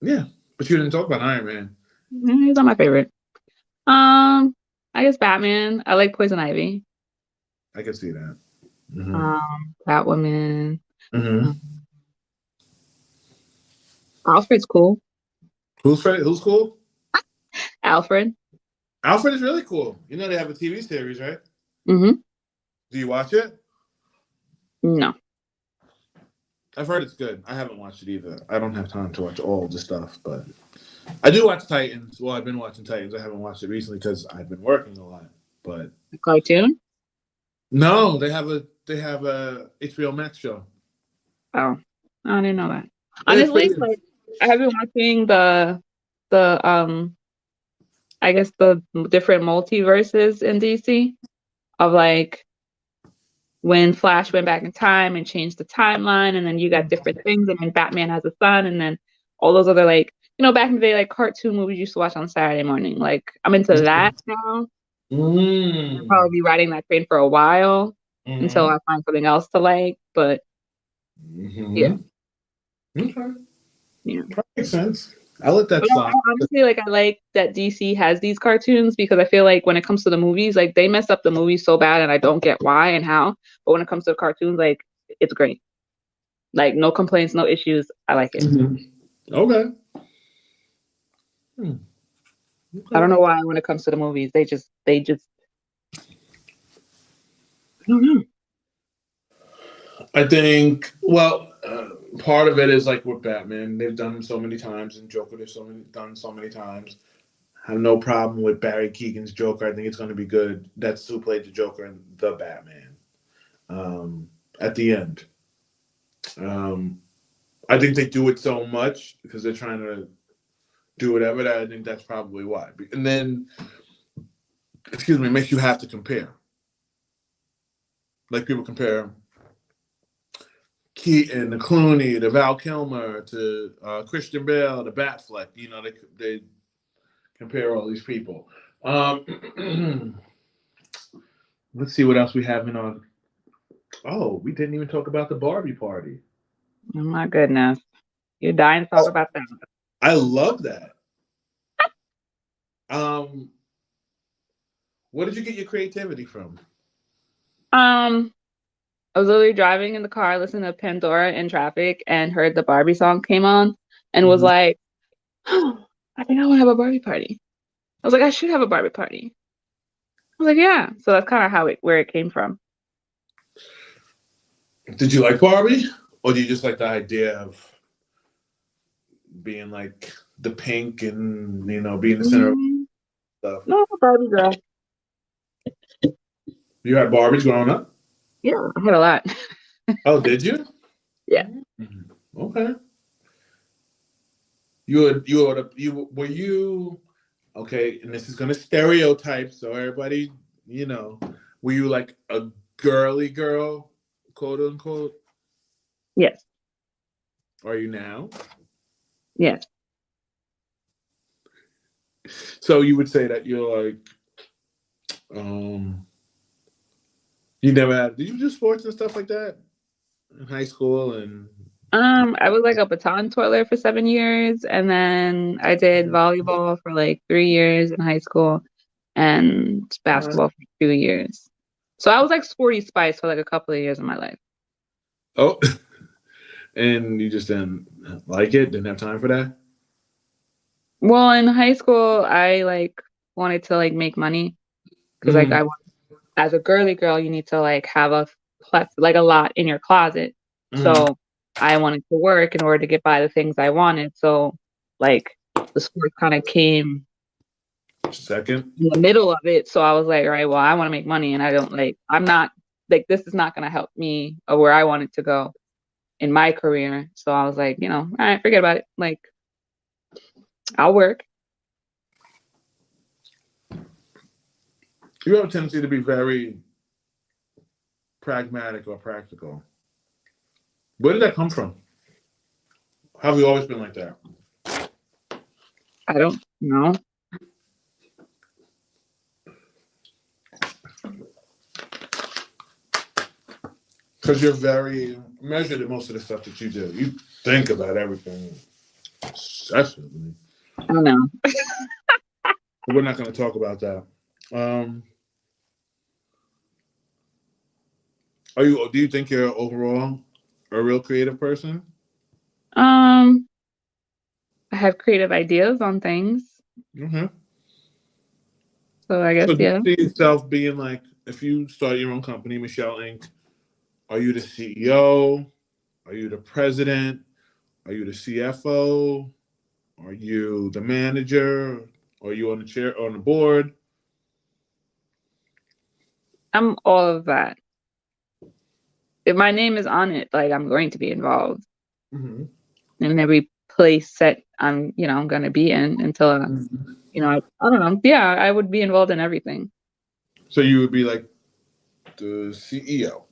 Yeah. But you didn't talk about Iron Man. He's not my favorite. Um, I guess Batman. I like Poison Ivy. I can see that. Mm-hmm. Catwoman. Mm-hmm. Um, Alfred's cool. Who's cool? Alfred. Alfred is really cool. You know they have a TV series, right? Mm-hmm. Do you watch it? No. I've heard it's good. I haven't watched it either. I don't have time to watch all the stuff, but I do watch Titans. Well, I've been watching Titans. I haven't watched it recently because I've been working a lot. But A cartoon? no, they have a HBO Max show. Oh, I didn't know that. It's Honestly, pretty good. like I have been watching the I guess the different multiverses in DC of like when Flash went back in time and changed the timeline, and then you got different things, and then Batman has a son, and then all those other like back in the day like cartoon movies you used to watch on Saturday morning. Like I'm into that now. I'll Mm. probably be riding that train for a while until Mm-hmm. I find something else to like. But yeah, Mm-hmm. Okay. yeah. That makes sense. I'll let that But I slide. honestly like I like that DC has these cartoons because I feel like when it comes to the movies, like they mess up the movies so bad and I don't get why and how. But when it comes to the cartoons, like it's great. Like no complaints, no issues. I like it. Mm-hmm. Okay. Hmm. I don't Okay. know why when it comes to the movies, they just I don't know. I think, well, part of it is like with Batman, they've done him so many times, and Joker, done so many times. I have no problem with Barry Keegan's Joker. I think it's going to be good. That's who played the Joker in the Batman. At the end, um, I think they do it so much because they're trying to do whatever. That I think that's probably why. And then, excuse me, makes you have to compare. Like people compare Keaton, the Clooney, the Val Kilmer, to Christian Bale, the Batfleck. You know, they compare all these people. Let's see what else we have in our. Oh, we didn't even talk about the Barbie party. Oh my goodness. You're dying to talk about that. I love that. Um, where did you get your creativity from? I was literally driving in the car, listening to Pandora in traffic, and heard the Barbie song came on, and was Mhm. like, oh, I think I want to have a Barbie party. I was like, I should have a Barbie party. I was like, yeah. So that's kind of where it came from. Did you like Barbie, or do you just like the idea of being like the pink and being the center of stuff? No, Barbie girl. You had Barbies growing up? Yeah, I had a lot. Oh, did you? Yeah. Okay. Were you okay? And this is gonna stereotype, so everybody, were you like a girly girl, quote unquote? Yes. Are you now? Yes. So you would say that you're like, you never had? Did you do sports and stuff like that in high school? And I was like a baton twirler for 7 years, and then I did volleyball for like 3 years in high school, and basketball for 2 years. So I was like sporty spice for like a couple of years of my life. oh, and you just didn't like it? Didn't have time for that? Well, in high school, I like wanted to like make money because like Mm, as a girly girl, you need to like have like a lot in your closet. mm. So I wanted to work in order to get by the things I wanted. So like the sport kind of came Second. in the middle of it. So I was like, all right, well, I want to make money, and I'm not like this is not going to help me or where I wanted to go in my career. So I was like, all right, forget about it. Like I'll work. You have a tendency to be very pragmatic or practical. Where did that come from? Have you always been like that? I don't know. Because you're very measured in most of the stuff that you do. You think about everything obsessively. I don't know. But we're not going to talk about that. Do you think you're overall a real creative person? I have creative ideas on things. Mm-hmm. So I guess, So do yeah. you see yourself being like, if you start your own company, Michelle Inc., are you the CEO? Are you the president? Are you the CFO? Are you the manager? Are you on the chair on the board? I'm all of that. If my name is on it, like I'm going to be involved Mm-hmm. in every place that I'm going to be in until, Mm-hmm. I don't know. Yeah, I would be involved in everything. So you would be like the CEO?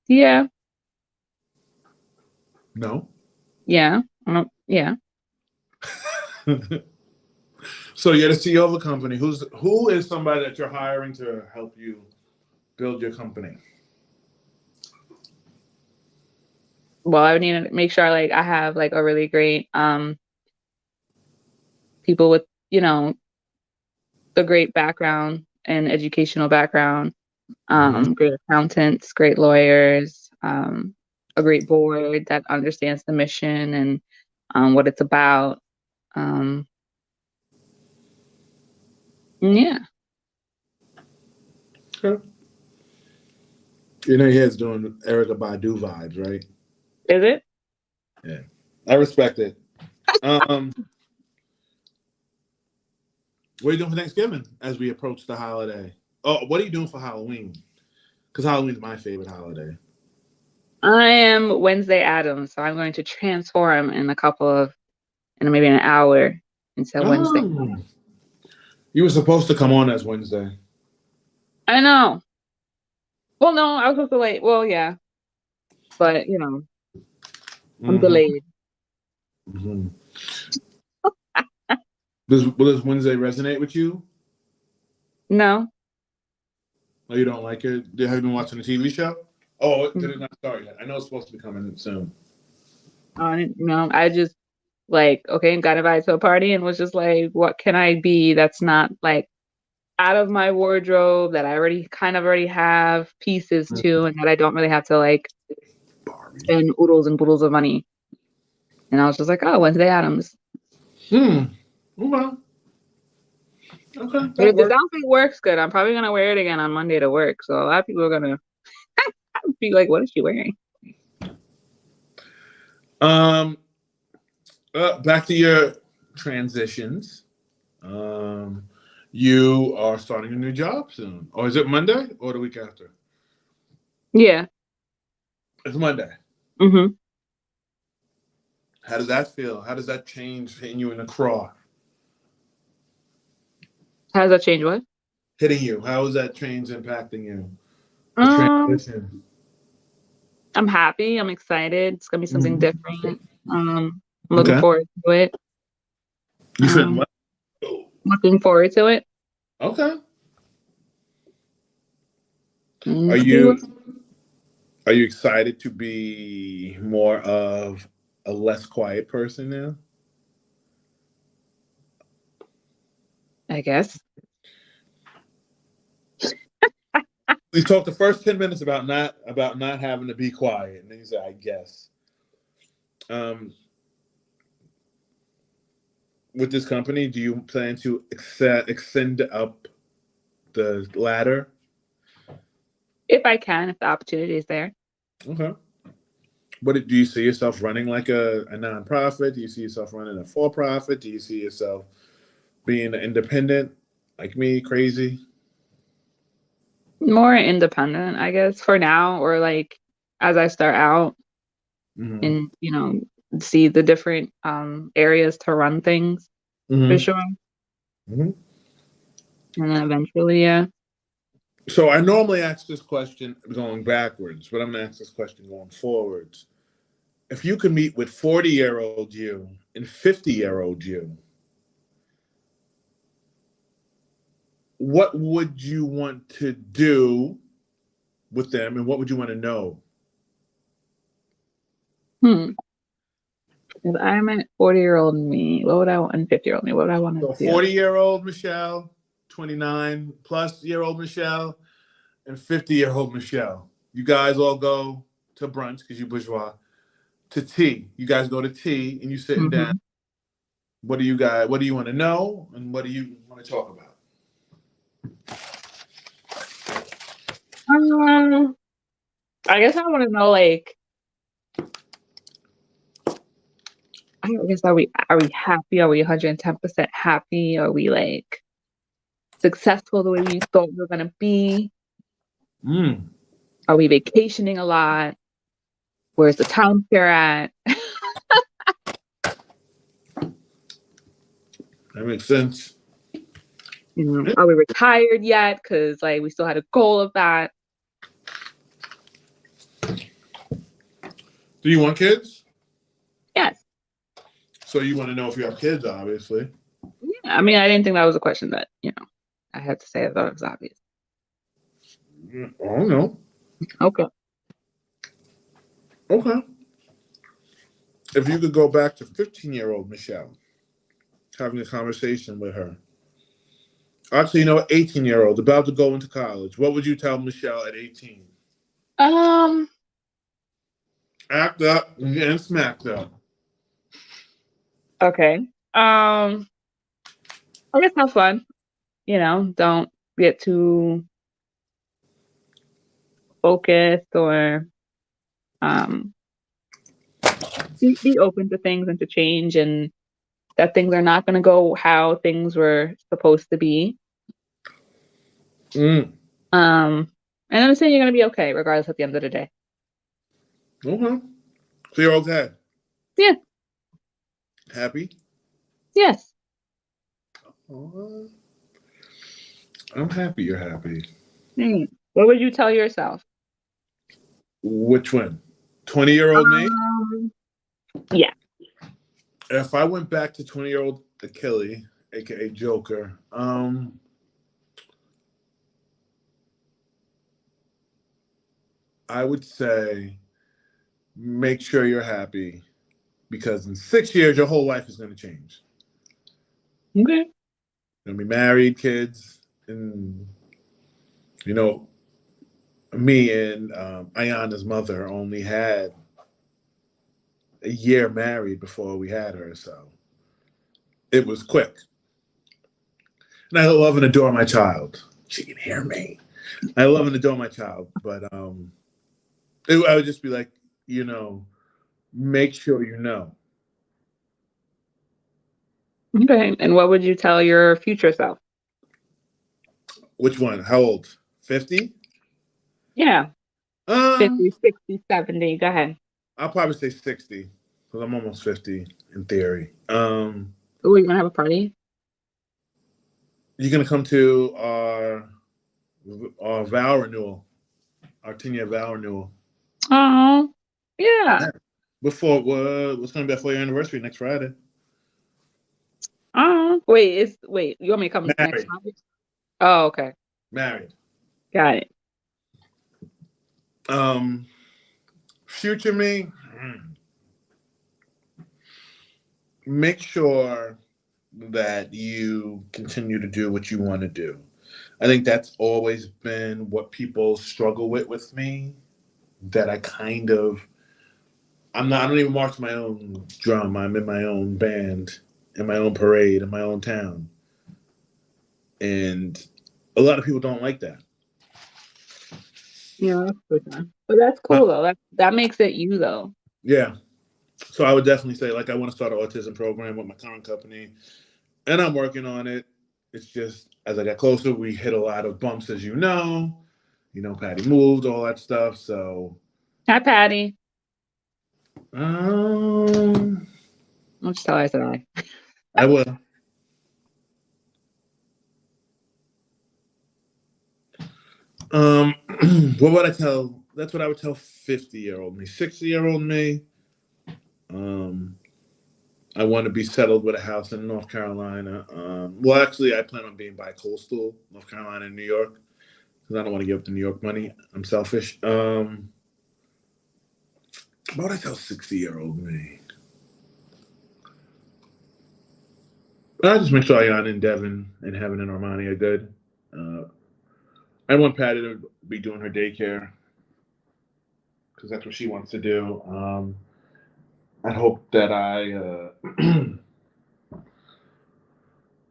Yeah. No. Yeah. Yeah. So you're the CEO of a company. Who is somebody that you're hiring to help you build your company? Well, I would need to make sure like I have like a really great people with, the great background and educational background, Mm-hmm. great accountants, great lawyers, a great board that understands the mission and what it's about. Um, yeah. Okay. He has doing Erica Badu vibes, right? Is it? Yeah, I respect it. What are you doing for Thanksgiving as we approach the holiday? Oh, what are you doing for Halloween? Because Halloween's my favorite holiday. I am Wednesday Addams, so I'm going to transform in and maybe an hour until Wednesday. Oh. You were supposed to come on as Wednesday. I know. Well, no, I was supposed to wait. Well, yeah, but I'm delayed. Mm-hmm. Will this Wednesday resonate with you? No. Oh, you don't like it? Have you been watching the TV show? Oh, did it not start yet? I know it's supposed to be coming soon. No, I just okay, got invited to a party and was just like, what can I be that's not like out of my wardrobe that I already have pieces to, and that I don't really have to like spend oodles and boodles of money. And I was just like, oh, Wednesday Addams. Okay. But if this outfit works good, I'm probably gonna wear it again on Monday to work. So a lot of people are gonna be like, what is she wearing? Back to your transitions. You are starting a new job soon. Or is it Monday or the week after? Yeah. It's Monday. Mm-hmm. How does that feel? How does that change hitting you in the craw? How does that change what? Hitting you. How is that change impacting you? The transition. I'm happy. I'm excited. It's gonna be something different. I'm looking forward to it. You feeling what? Looking forward to it. Okay. Are you excited to be more of a less quiet person now? I guess. We talked the first 10 minutes about not having to be quiet, and then you said, "I guess." With this company, do you plan to extend up the ladder? If I can, if the opportunity is there. Okay. But do you see yourself running like a nonprofit? Do you see yourself running a for-profit? Do you see yourself being an independent, like me, crazy? More independent, I guess, for now, or like as I start out and see the different areas to run things for sure. And then eventually, yeah. So I normally ask this question going backwards, but I'm gonna ask this question going forwards. If you could meet with 40-year-old you and 50-year-old you, what would you want to do with them, and what would you want to know? If I met 40-year-old me, what would I want? And 50-year-old me, what would I want to do? 40-year-old Michelle, 29-plus-year-old Michelle, and 50-year-old Michelle. You guys all go to brunch because you bourgeois. To tea. You guys go to tea and you sitting down. What do you want to know, and what do you want to talk about? I guess I want to know, like, I guess are we happy? Are we 110% happy? Are we like successful the way we thought we were gonna be? Are we vacationing a lot? Where's the timeshare at? That makes sense. Are we retired yet? Because like we still had a goal of that. Do you want kids? Yes. So you want to know if you have kids, obviously. Yeah, I mean, I didn't think that was a question that I had to say. I thought it was obvious. I don't know. Okay. If you could go back to 15-year-old Michelle, having a conversation with her. Actually, 18-year-old about to go into college. What would you tell Michelle at 18? Act up and getting smacked up. Okay. I guess have fun. Don't get too focused, or be open to things and to change, and that things are not going to go how things were supposed to be. And I'm saying you're going to be okay regardless at the end of the day. Okay. So you're okay? Yeah. Happy? Yes. Oh, I'm happy you're happy. What would you tell yourself? Which one? 20-year-old me? Yeah. If I went back to 20-year-old Achille, aka Joker, I would say make sure you're happy because in 6 years your whole life is going to change. Okay. You're going to be married, kids, and you know, me and Ayana's mother only had a year married before we had her, so it was quick. And I love and adore my child. She can hear me. I love and adore my child, but I would just be like, you know, make sure you know. Okay. And what would you tell your future self? Which one? How old? 50? Yeah. Um, 50, 60, 70. Go ahead. I'll probably say 60 because I'm almost 50 in theory. Oh, you gonna have a party? You're gonna come to our vow renewal, our 10-year vow renewal. Oh, yeah. Yeah. Before what's gonna be our 4-year anniversary next Friday? Oh, wait. You want me to come next Married, Friday? Oh, okay. married. Got it. Um, Future me, make sure that you continue to do what you want to do. I think that's always been what people struggle with me. That I kind of, I don't even march my own drum. I'm in my own band, in my own parade, in my own town. And a lot of people don't like that. Yeah, that's for sure. But that's Uh, cool though. That makes it you though. yeah. So I would definitely say, like, I want to start an autism program with my current company, and I'm working on it. It's just as I got closer, we hit a lot of bumps, as you know. You know, Patty moved, all that stuff. So, Hi, Patty. um, I'll just tell her I said hi. I will. Um, what would I tell? That's what I would tell 50-year-old me. 60-year-old me. Um, I want to be settled with a house in North Carolina. Well, actually, I plan on being bi-coastal, North Carolina and New York, because I don't want to give up the New York money. I'm selfish. What would I tell 60-year-old me? I just make sure Ayana and Devin and Heaven and Armani are good. Uh, I want Patty to be doing her daycare because that's what she wants to do. I hope that I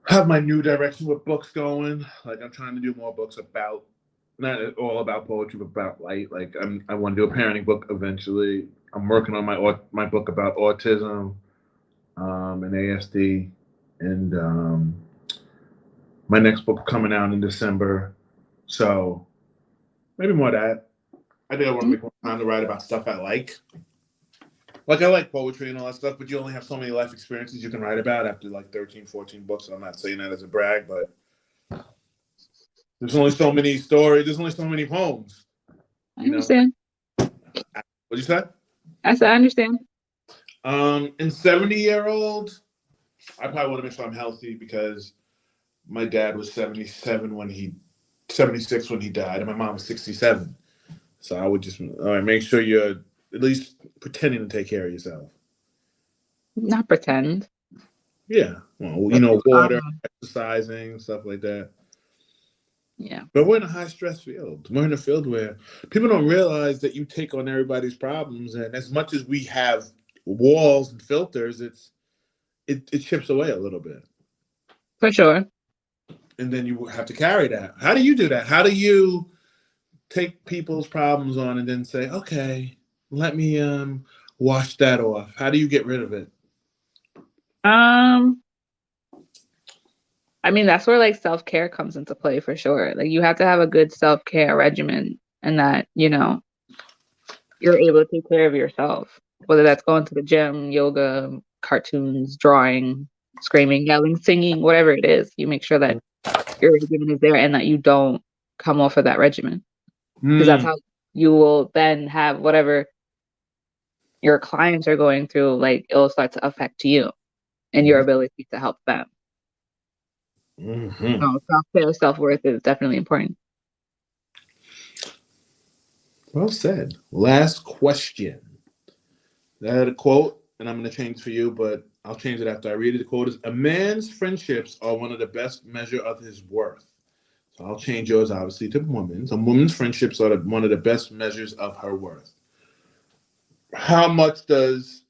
have my new direction with books going. Like I'm trying to do more books about not all about poetry, but about light. Like I want to do a parenting book eventually. I'm working on my book about autism and ASD, and my next book coming out in December. So maybe more of that. I think I want to make more time to write about stuff I like. Like I like poetry and all that stuff, but you only have so many life experiences you can write about after like 13, 14 books. I'm not saying that as a brag, but there's only so many stories. There's only so many poems. I You know. understand. What'd you say? I said I understand. In 70-year-old, I probably want to make sure I'm healthy because my dad was 76 when he died, and my mom was 67. So I would just, all right, make sure you're at least pretending to take care of yourself. Not pretend. Yeah. Well, water, Um, exercising, stuff like that. yeah. But we're in a high stress field. We're in a field where people don't realize that you take on everybody's problems. And as much as we have walls and filters, it chips away a little bit. For sure. And then you have to carry that. How do you do that? How do you take people's problems on and then say, okay, let me wash that off? How do you get rid of it? Um, I mean that's where like self-care comes into play for sure. Like you have to have a good self-care regimen and that, you're able to take care of yourself. Whether that's going to the gym, yoga, cartoons, drawing. screaming, yelling, singing, whatever it is. You make sure that your regimen is there and that you don't come off of that regimen. Because that's how you will then have whatever your clients are going through, like it'll start to affect you and your ability to help them. So self-care, self-worth is definitely important. Well said. Last question. I had a quote, and I'm going to change for you, but I'll change it after I read it. The quote is, "A man's friendships are one of the best measure of his worth." So I'll change yours, obviously, to women's. A woman's friendships are one of the best measures of her worth. How much does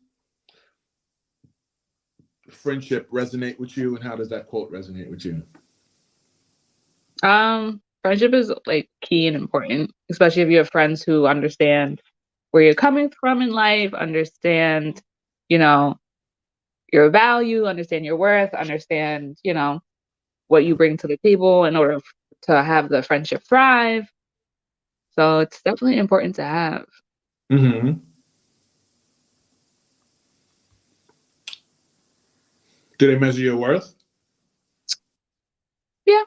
friendship resonate with you, and how does that quote resonate with you? Friendship is like key and important, especially if you have friends who understand where you're coming from in life, understand, you know, your value, understand your worth, understand, what you bring to the table in order to have the friendship thrive. So it's definitely important to have. Mm-hmm. Do they measure your worth? Yeah.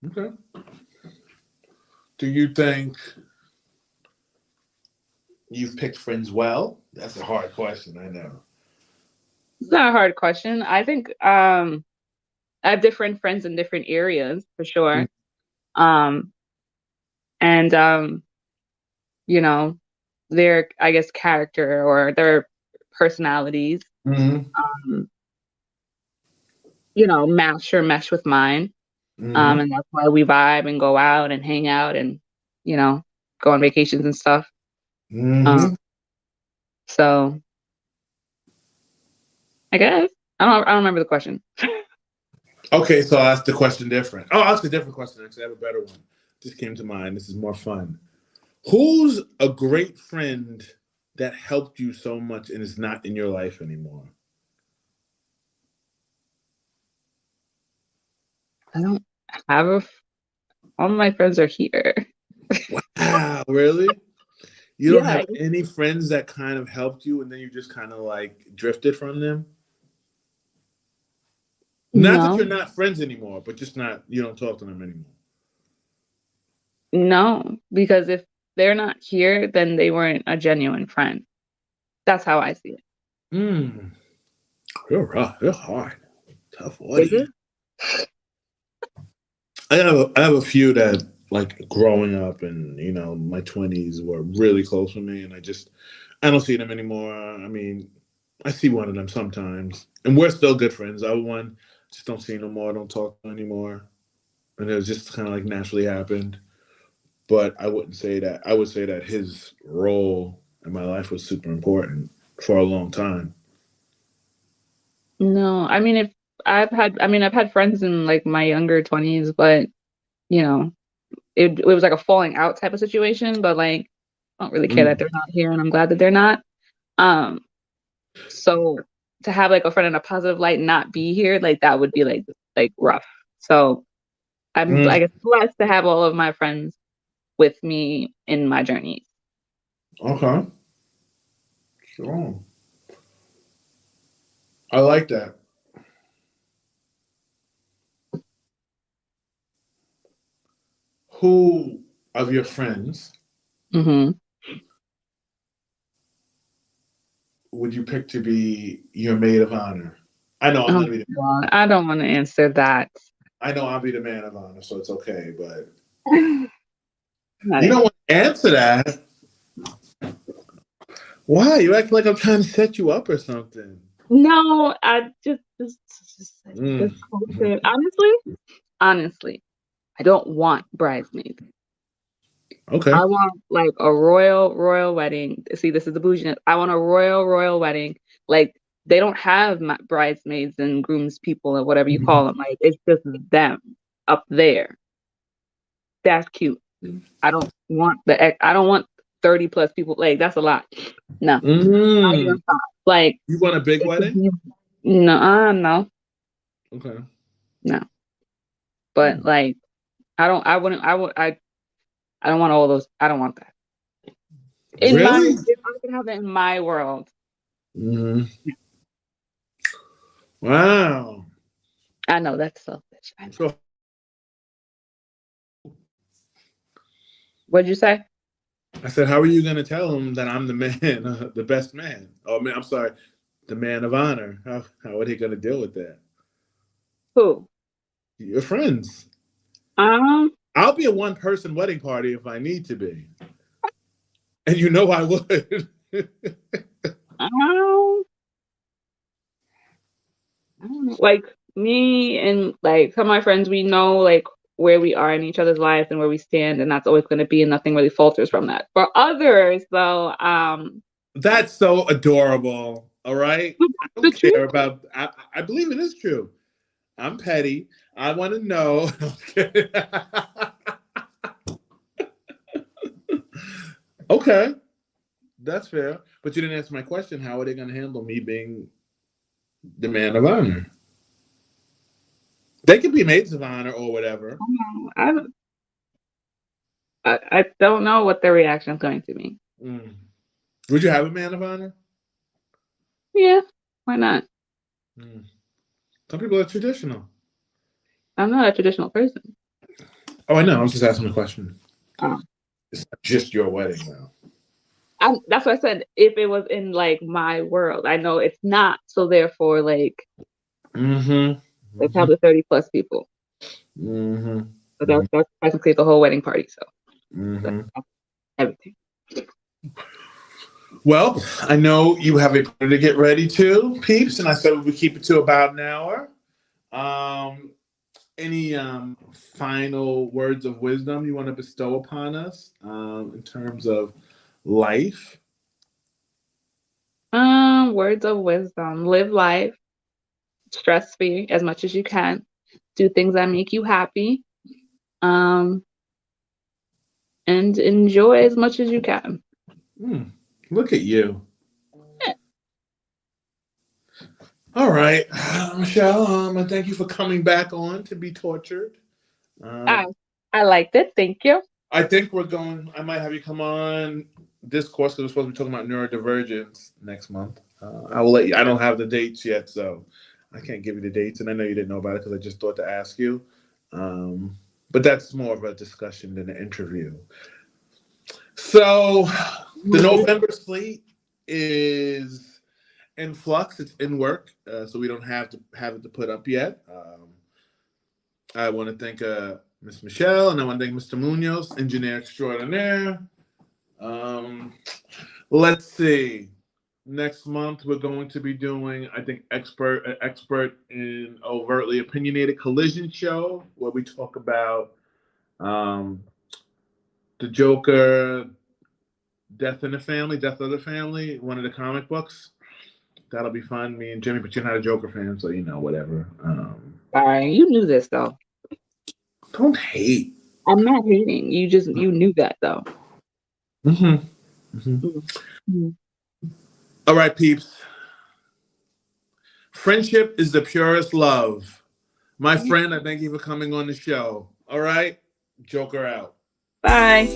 Okay. Do you think you've picked friends well? That's a hard question, I know. It's not a hard question. I think I have different friends in different areas for sure. And their, I guess, character or their personalities, um, mesh with mine. And that's why we vibe and go out and hang out and, go on vacations and stuff. So I guess I don't remember the question. Okay, so I'll ask the question different. Oh, I'll ask a different question. Actually, I have a better one. Just came to mind. This is more fun. Who's a great friend that helped you so much and is not in your life anymore? I don't have all my friends are here. Wow, really? You don't Yeah. have any friends that kind of helped you and then you just kind of like drifted from them? Not that you're No, not friends anymore, but just not, you don't talk to them anymore. no, because if they're not here, then they weren't a genuine friend. That's how I see it. You're rough. You're hard. Tough Is audience. it? I have a few that like growing up and my 20s were really close with me, and I don't see them anymore. I mean, I see one of them sometimes, and we're still good friends. The other one just don't see no more. Don't talk to anymore, and it was just kind of like naturally happened. But I wouldn't say that. I would say that his role in my life was super important for a long time. No, I mean, if I've had friends in like my younger 20s, but you know, it was like a falling out type of situation, but like I don't really care that Mm. they're not here and I'm glad that they're not. Um, so to have like a friend in a positive light not be here, like that would be like rough. So I'm, I Mm. guess, blessed to have all of my friends with me in my journey. Okay. Sure. I like that. Who of your friends Hmm. would you pick to be your maid of honor? I know I'm Oh gonna be. God, I don't want to answer that. I know I'll be the man of honor, so it's okay. But Not you don't interested. want to answer that. Why? You act like I'm trying to set you up or something. No, I just Mm. culture. Honestly, I don't want bridesmaids. Okay. I want like a royal wedding. See, this is the bougie. I want a royal wedding. Like they don't have bridesmaids and grooms people or whatever you call them. Like it's just them up there. That's cute. I don't want 30 plus people. Like that's a lot. No, not even Mm. five. Like You want a big it could wedding? be no, Okay. no. But Mm. like I don't. I wouldn't. I would. I don't want all those. I don't want that. Really? If I could have that in my world. Hmm. Wow. I know that's selfish. I know. So What'd you say? I said, how are you going to tell him that I'm the man, the best man? Oh, man, I'm sorry, the man of honor. How are they going to deal with that? Who? Your friends. Um, I'll be a one-person wedding party if I need to be. And you know I would. um, I don't know. Like me and like some of my friends, we know like where we are in each other's lives and where we stand, and that's always going to be, and nothing really falters from that. For others, though, That's so adorable. All right. I the don't truth. care about, I believe it is true. I'm petty. I want to know. Okay. That's fair. But you didn't answer my question. How are they going to handle me being the man of honor? They could be maids of honor or whatever. I don't, I don't know what their reaction is going to be. Mm. Would you have a man of honor? Yeah, why not? Mm. Some people are traditional. I'm not a traditional person. Oh, I know. I was just asking a question. Um, It's not just your wedding now. that's what I said. If it was in like my world, I know it's not. So therefore, like, Mm-hmm. there's Mm-hmm. probably 30 plus people. Mm-hmm. So that's basically the whole wedding party. So Mm-hmm. that's everything. Well, I know you have a party to get ready to, peeps, and I said we would keep it to about an hour. Um, any final words of wisdom you want to bestow upon us in terms of life? Words of wisdom. Live life stress free as much as you can. Do things that make you happy. Um, and enjoy as much as you can. Look at you. All right, Michelle. I thank you for coming back on to be tortured. I Um, I liked it. Thank you. I think we're going. I might have you come on this course because we're supposed to be talking about neurodivergence next month. I will let you. I don't have the dates yet, so I can't give you the dates, and I know you didn't know about it because I just thought to ask you. But that's more of a discussion than an interview. So the November slate is in flux. It's in work, so we don't have to have it to put up yet. I want to thank Miss Michelle, and I want to thank Mr. Munoz, engineer extraordinaire. Let's see. Next month we're going to be doing, I think, expert in overtly opinionated collision show where we talk about um, the Joker, Death of the Family, one of the comic books. That'll be fun. Me and Jimmy, but you're not a Joker fan, so whatever. Sorry, you knew this though. Don't hate. I'm not hating. You knew that though. Mm-hmm. Mm-hmm. Mm-hmm. All right, peeps. Friendship is the purest love. My friend, I thank you for coming on the show. All right, Joker out. Bye.